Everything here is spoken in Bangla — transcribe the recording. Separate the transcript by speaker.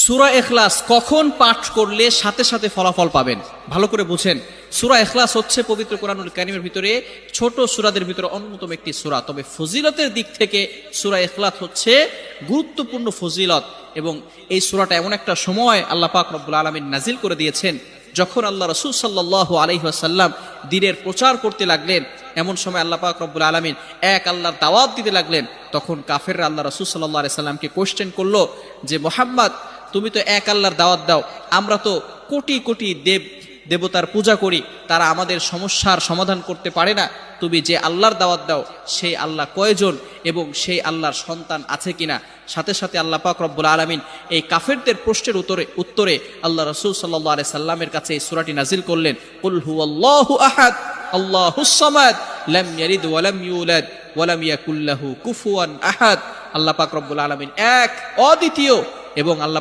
Speaker 1: সূরা ইখলাস কখন পাঠ করলে সাথে সাথে ফলাফল পাবেন, ভালো করে বুঝেন। সূরা ইখলাস হচ্ছে পবিত্র কোরআনুল কারীমের ভিতরে ছোট সূরাদের ভিতরে অন্যতম একটি সূরা। তবে ফজিলতের দিক থেকে সূরা ইখলাস হচ্ছে গুরুত্বপূর্ণ ফজিলত, এবং এই সূরাটা এমন একটা সময় আল্লাহ পাক রব্বুল আলামিন নাজিল করে দিয়েছেন যখন আল্লাহ রাসূল সাল্লাল্লাহু আলাইহি ওয়াসাল্লাম দ্বীনের প্রচার করতে লাগলেন। এমন সময় আল্লাহ পাক রব্বুল আলামিন এক আল্লাহর দাওয়াত দিতে লাগলেন। তখন কাফেররা আল্লাহ রাসূল সাল্লাল্লাহু আলাইহি সাল্লামকে কোশ্চেন করলো যে, মুহাম্মদ, তুমি তো এক আল্লাহর দাওয়াত দাও, আমরা তো কোটি কোটি দেবতার পূজা করি, তারা আমাদের সমস্যার সমাধান করতে পারে না। তুমি যে আল্লাহর দাওয়াত দাও সেই আল্লাহ কয়জন এবং সেই আল্লাহর সন্তান আছে কিনা? সাথে সাথে আল্লাহ পাক রব্বুল আলামিন এই কাফেরদের প্রশ্নের উত্তরে আল্লাহ রাসূল সাল্লাল্লাহু আলাইহি সাল্লামের কাছে এই সূরাটি নাজিল করলেন, কুল হুয়াল্লাহু আহাদ আল্লাহুস সামাদ লাম ইয়ালিদ ওয়া লাম ইউলাদ ওয়া লাম ইয়াকুল লাহু কুফুয়ান আহাদ। আল্লাহ পাক রব্বুল আলামিন এক, অদ্বিতীয়, এবং আল্লাহ